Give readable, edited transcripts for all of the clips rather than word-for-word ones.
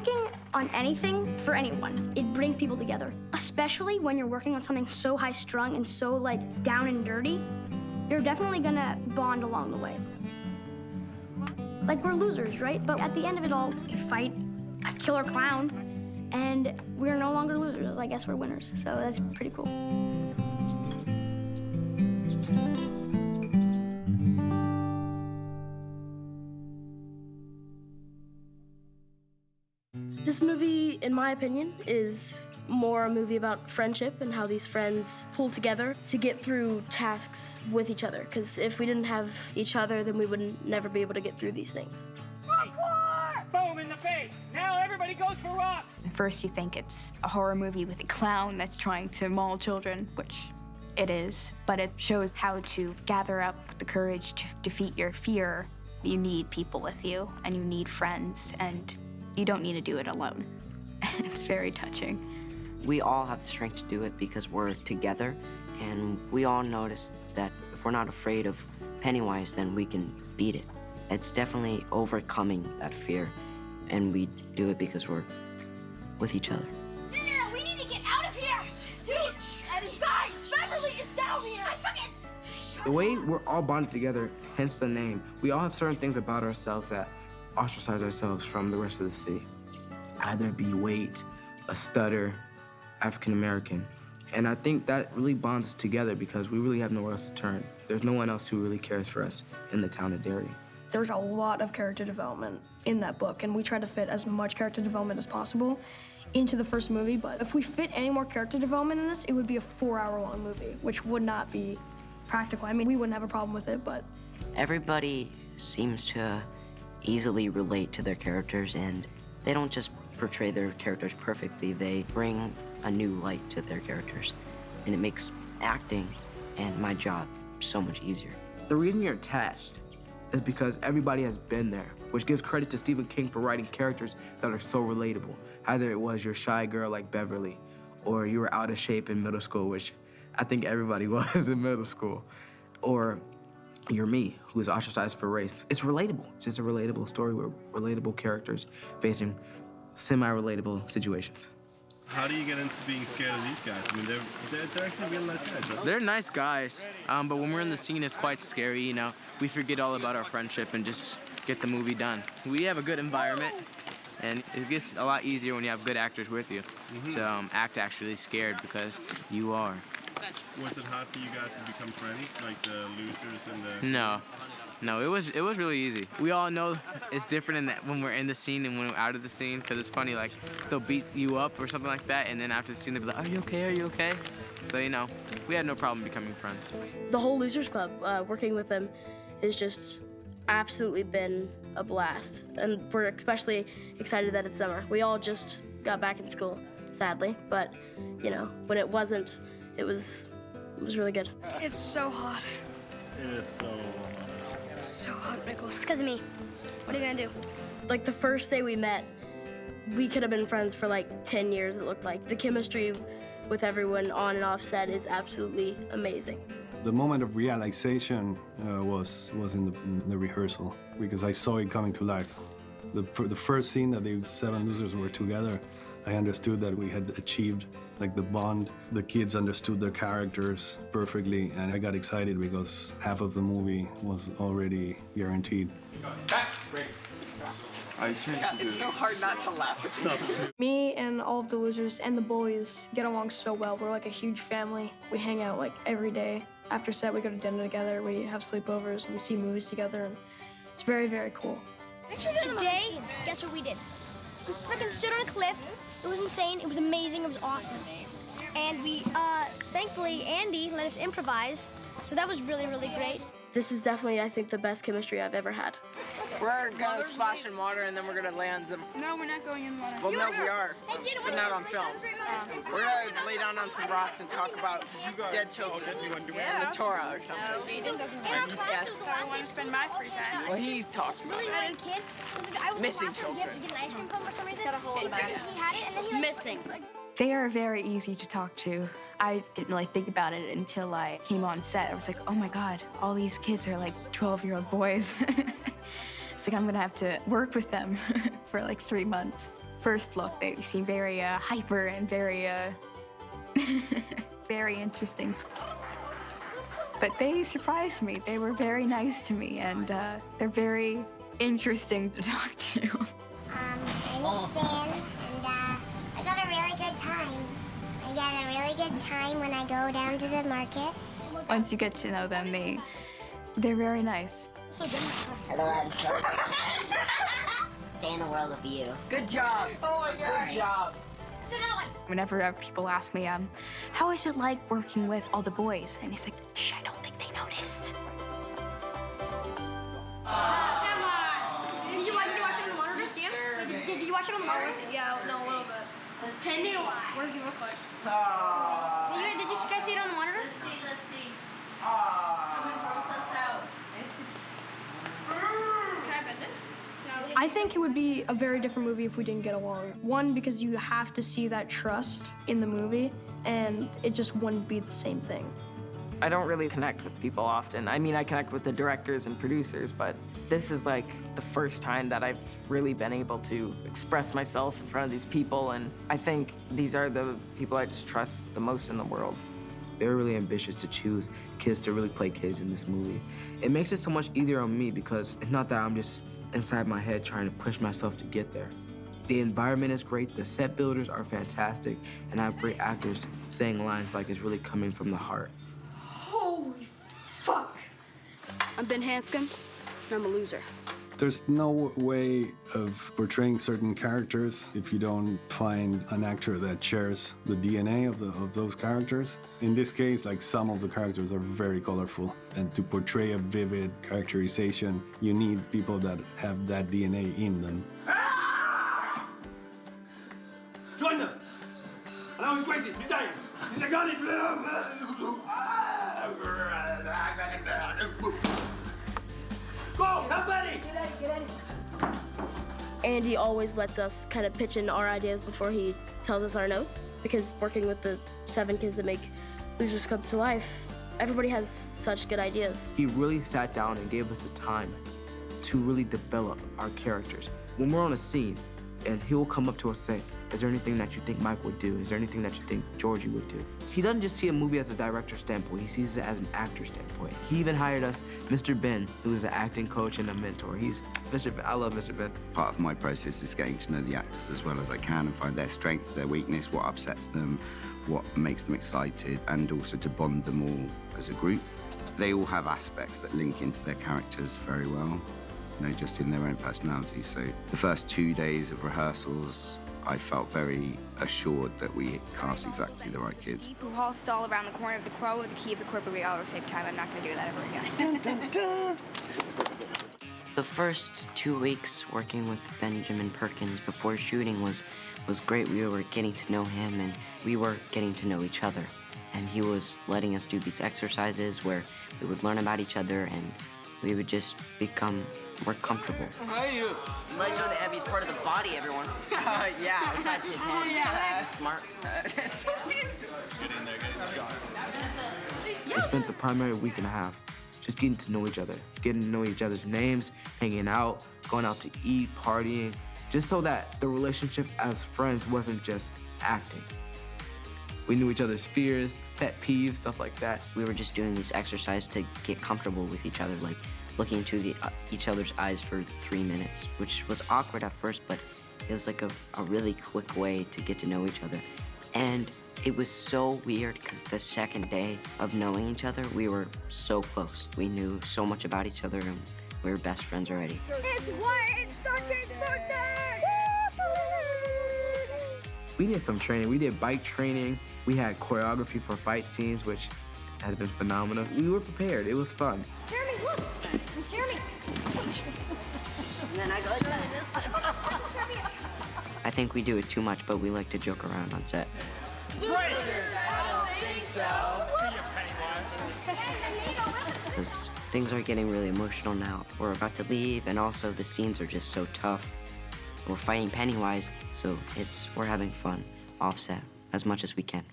Working on anything for anyone, it brings people together. Especially when you're working on something so high-strung and so, like, down and dirty, you're definitely gonna bond along the way. Like, we're losers, right? But at the end of it all, we fight a killer clown, and we're no longer losers. I guess we're winners, so that's pretty cool. This movie, in my opinion, is more a movie about friendship and how these friends pull together to get through tasks with each other. Because if we didn't have each other, then we would never be able to get through these things. Boom in the face! Now everybody goes for rocks! At first you think it's a horror movie with a clown that's trying to maul children, which it is, but it shows how to gather up the courage to defeat your fear. You need people with you, and you need friends, and you don't need to do it alone. It's very touching. We all have the strength to do it because we're together, and we all notice that if we're not afraid of Pennywise, then we can beat it. It's definitely overcoming that fear, and we do it because we're with each other. No, we need to get out of here! Dude, Eddie, guys, Beverly is down here! I fucking... The way we're all bonded together, hence the name, we all have certain things about ourselves that ostracize ourselves from the rest of the city. Either it be weight, a stutter, African American. And I think that really bonds us together because we really have nowhere else to turn. There's no one else who really cares for us in the town of Derry. There's a lot of character development in that book, and we try to fit as much character development as possible into the first movie, but if we fit any more character development in this, it would be a 4-hour-long movie, which would not be practical. I mean, we wouldn't have a problem with it, but... Everybody seems to easily relate to their characters, and they don't just portray their characters perfectly, they bring a new light to their characters, and it makes acting and my job so much easier. The reason you're attached is because everybody has been there, which gives credit to Stephen King for writing characters that are so relatable. Either it was your shy girl like Beverly, or you were out of shape in middle school, which I think everybody was in middle school, or you're me, who's ostracized for race. It's relatable. It's just a relatable story with relatable characters facing semi-relatable situations. How do you get into being scared of these guys? I mean, they're actually real nice guys, right? They're nice guys, but when we're in the scene, it's quite scary, you know. We forget all about our friendship and just get the movie done. We have a good environment, and it gets a lot easier when you have good actors with you to act actually scared because you are. Was it hard for you guys to become friends, like the losers and the... No, it was really easy. We all know it's different in that when we're in the scene and when we're out of the scene, because it's funny, like, they'll beat you up or something like that, and then after the scene, they'll be like, are you okay, are you okay? So, you know, we had no problem becoming friends. The whole Losers Club, working with them, has just absolutely been a blast. And we're especially excited that it's summer. We all just got back in school, sadly, but, you know, when it wasn't, it was really good. It's so hot. It is so... So hot, Michael. It's because of me. What are you gonna do? Like, the first day we met, we could have been friends for like 10 years, it looked like. The chemistry with everyone on and off set is absolutely amazing. The moment of realization was in the rehearsal, because I saw it coming to life. The first scene that the 7 losers were together, I understood that we had achieved like the bond. The kids understood their characters perfectly, and I got excited because half of the movie was already guaranteed. It's so hard not to laugh. Me and all of the losers and the bullies get along so well. We're like a huge family. We hang out like every day. After set, we go to dinner together, we have sleepovers, and we see movies together, and it's very, very cool. Today, guess what we did? We freaking stood on a cliff. It was insane. It was amazing. It was awesome. And we, thankfully, Andy let us improvise, so that was really, really great. This is definitely, I think, the best chemistry I've ever had. We're gonna splash in water and then we're gonna lay on some... No, we're not going in water. Well, no, we are, but not on film. We're gonna lay down on some rocks and talk about dead children and the Torah or something. Yes. I want to spend my free time. Well, he talks about it. Missing children. Missing. They are very easy to talk to. I didn't really think about it until I came on set. I was like, oh my God, all these kids are like 12-year-old boys. It's like I'm gonna have to work with them for like 3 months. first look, they seem very hyper and very, very interesting. But they surprised me. They were very nice to me, and they're very interesting to talk to. I'm Finn, and I got a really good time. I get a really good time when I go down to the market. Once you get to know them, they're very nice. Hello, I'm Stay in the world with you. Good job. Oh my God. Good job. Whenever people ask me, how is it like working with all the boys? And he's like, shh, I don't think they noticed. Come on. Did you watch it on the monitor? See him? Did you watch it on the monitor? Yeah, no, a little bit. Pennywise. What does he look like? Did you guys see it on the monitor? Let's see. Coming process out. Can I bend it? I think it would be a very different movie if we didn't get along. One, because you have to see that trust in the movie, and it just wouldn't be the same thing. I don't really connect with people often. I mean, I connect with the directors and producers, but this is like the first time that I've really been able to express myself in front of these people, and I think these are the people I just trust the most in the world. They were really ambitious to choose kids to really play kids in this movie. It makes it so much easier on me because it's not that I'm just inside my head trying to push myself to get there. The environment is great, the set builders are fantastic, and I have great actors saying lines like it's really coming from the heart. Holy fuck! I'm Ben Hanscom, and I'm a loser. There's no way of portraying certain characters if you don't find an actor that shares the DNA of those characters. In this case, like, some of the characters are very colorful, and to portray a vivid characterization, you need people that have that DNA in them. Join them! And I was crazy. He's dying. He's a gun. Go! Somebody! Get Eddie! Andy always lets us kind of pitch in our ideas before he tells us our notes, because working with the 7 kids that make Losers Come to Life, everybody has such good ideas. He really sat down and gave us the time to really develop our characters. When we're on a scene, and he will come up to us and say, is there anything that you think Mike would do? Is there anything that you think Georgie would do? He doesn't just see a movie as a director standpoint, he sees it as an actor standpoint. He even hired us Mr. Ben, who's an acting coach and a mentor. He's Mr. Ben. I love Mr. Ben. Part of my process is getting to know the actors as well as I can and find their strengths, their weakness, what upsets them, what makes them excited, and also to bond them all as a group. They all have aspects that link into their characters very well, you know, just in their own personalities. So the first 2 days of rehearsals, I felt very assured that we cast exactly the right kids. People who all stall around the corner of the crow with the key of the corporate all at the same time. I'm not going to do that ever again. The first 2 weeks working with Benjamin Perkins before shooting was great. We were getting to know him, and we were getting to know each other. And he was letting us do these exercises where we would learn about each other, and we would just become more comfortable. How are you? Legs are the heaviest part of the body, everyone. Yeah. Besides his head. Yeah. Smart. Get in there, get in the shot. We spent the primary week and a half just getting to know each other, getting to know each other's names, hanging out, going out to eat, partying, just so that the relationship as friends wasn't just acting. We knew each other's fears, pet peeves, stuff like that. We were just doing these exercises to get comfortable with each other, like looking into each other's eyes for 3 minutes, which was awkward at first, but it was like a really quick way to get to know each other. And it was so weird because the second day of knowing each other, we were so close. We knew so much about each other, and we were best friends already. It's Wyatt's 13th birthday! We did some training. We did bike training. We had choreography for fight scenes, which has been phenomenal. We were prepared. It was fun. Jeremy, look! It's Jeremy! And then I go like this. I think we do it too much, but we like to joke around on set. I don't think so. See you, Pennywise. Because things are getting really emotional now. We're about to leave, and also the scenes are just so tough. We're fighting Pennywise, so we're having fun offset as much as we can.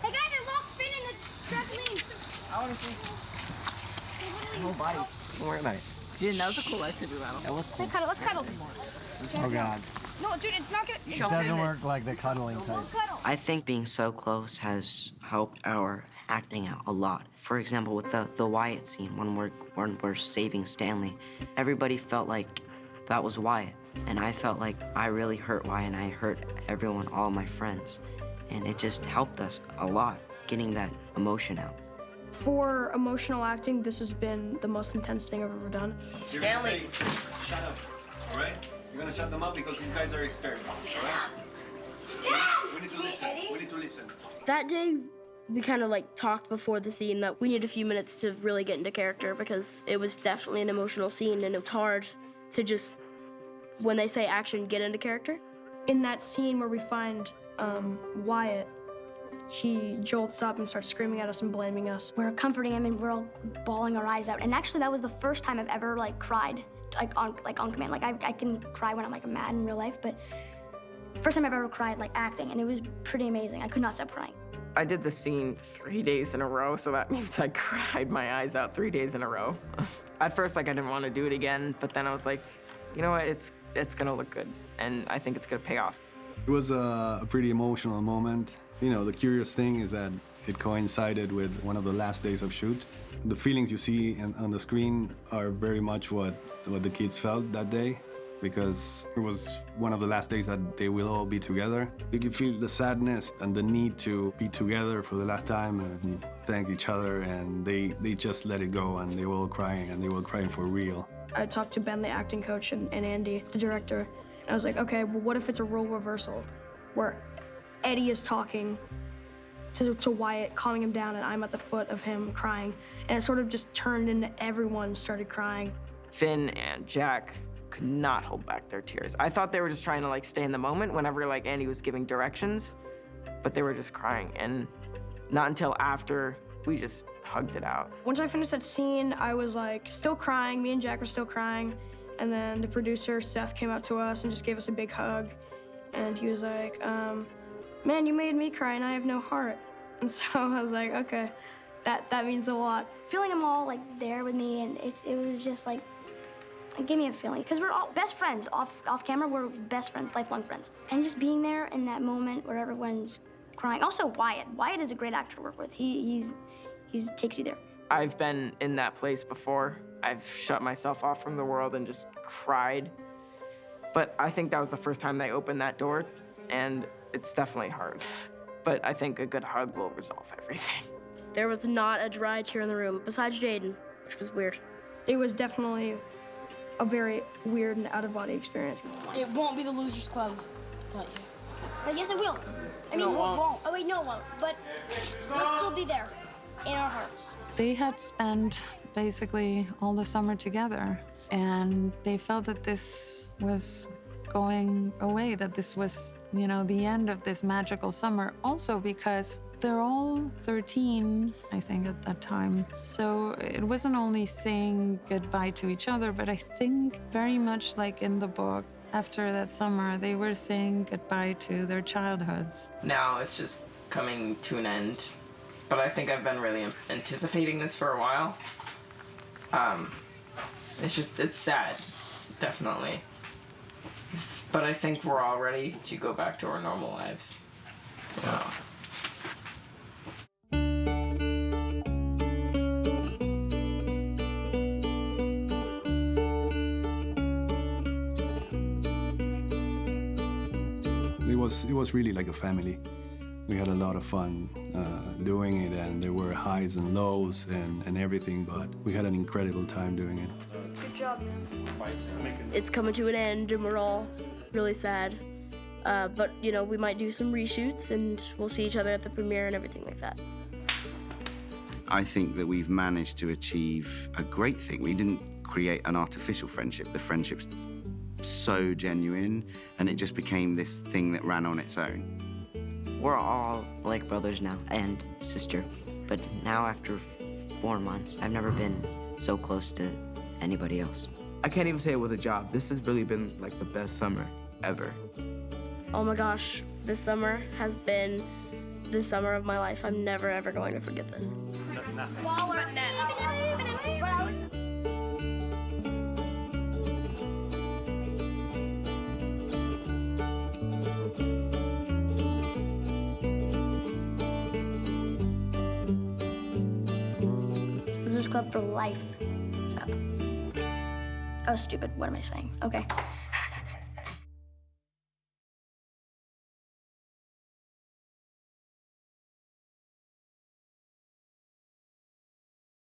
Hey guys, I lost Finn in the trampoline. I want to see. Oh, buddy. Where am I? Jin, that was a cool lightsaber battle. That was cool. Hey, cuddle. Let's cuddle. Oh God. No, dude, it's not gonna. It doesn't work like the cuddling type. I think being so close has helped our acting out a lot. For example, with the Wyatt scene, when we're saving Stanley, everybody felt like that was Wyatt. And I felt like I really hurt Wyatt, and I hurt everyone, all my friends. And it just helped us a lot, getting that emotion out. For emotional acting, this has been the most intense thing I've ever done. Stanley! Shut up, all right? You're gonna shut them up because these guys are experimenting, all right? We need to listen. We need to listen. That day, we kind of like talked before the scene that we need a few minutes to really get into character because it was definitely an emotional scene and it's hard to just, when they say action, get into character. In that scene where we find Wyatt, he jolts up and starts screaming at us and blaming us. We're comforting him and we're all bawling our eyes out. And actually, that was the first time I've ever like cried, on command. Like I can cry when I'm like mad in real life, but first time I've ever cried like acting, and it was pretty amazing. I could not stop crying. I did the scene 3 days in a row, so that means I cried my eyes out 3 days in a row. At first, like I didn't want to do it again, but then I was like, you know what? It's gonna look good, and I think it's gonna pay off. It was a pretty emotional moment. You know, the curious thing is that it coincided with one of the last days of shoot. The feelings you see on the screen are very much what the kids felt that day, because it was one of the last days that they will all be together. You can feel the sadness and the need to be together for the last time and thank each other, and they just let it go, and they were all crying, and they were crying for real. I talked to Ben, the acting coach, and Andy, the director, and I was like, okay, well, what if it's a role reversal where Eddie is talking to Wyatt, calming him down, and I'm at the foot of him crying, and it sort of just turned into everyone started crying. Finn and Jack could not hold back their tears. I thought they were just trying to like stay in the moment whenever like Andy was giving directions, but they were just crying, and not until after we just hugged it out. Once I finished that scene, I was like still crying. Me and Jack were still crying, and then the producer Seth came up to us and just gave us a big hug, and he was like, "Man, you made me cry, and I have no heart." And so I was like, "Okay, that means a lot." Feeling them all like there with me, and it was just like, it gave me a feeling, because we're all best friends. Off camera, we're best friends, lifelong friends. And just being there in that moment where everyone's crying. Also, Wyatt. Wyatt is a great actor to work with. He takes you there. I've been in that place before. I've shut myself off from the world and just cried. But I think that was the first time they opened that door, and it's definitely hard. But I think a good hug will resolve everything. There was not a dry tear in the room, besides Jaden, which was weird. It was definitely a very weird and out-of-body experience. It won't be the Losers Club, I tell you. But yes, it will. I mean, it won't. Oh, wait, no, it won't. But we'll still be there in our hearts. They had spent basically all the summer together, and they felt that this was going away, that this was, you know, the end of this magical summer. Also because they're all 13, I think, at that time. So it wasn't only saying goodbye to each other, but I think very much like in the book, after that summer, they were saying goodbye to their childhoods. Now it's just coming to an end. But I think I've been really anticipating this for a while. It's sad, definitely. But I think we're all ready to go back to our normal lives. It was really like a family. We had a lot of fun doing it, and there were highs and lows and everything, but we had an incredible time doing it. Good job, man. It's coming to an end, and we're all really sad. But, you know, we might do some reshoots, and we'll see each other at the premiere and everything like that. I think that we've managed to achieve a great thing. We didn't create an artificial friendship. The friendship's so genuine, and it just became this thing that ran on its own. We're all like brothers now, and sister. But now after 4 months, I've never been so close to anybody else. I can't even say it was a job. This has really been like the best summer ever. Oh my gosh, this summer has been the summer of my life. I'm never, ever going to forget this. That's nothing. Waller. Losers Club for life. So, oh, stupid. What am I saying? Okay.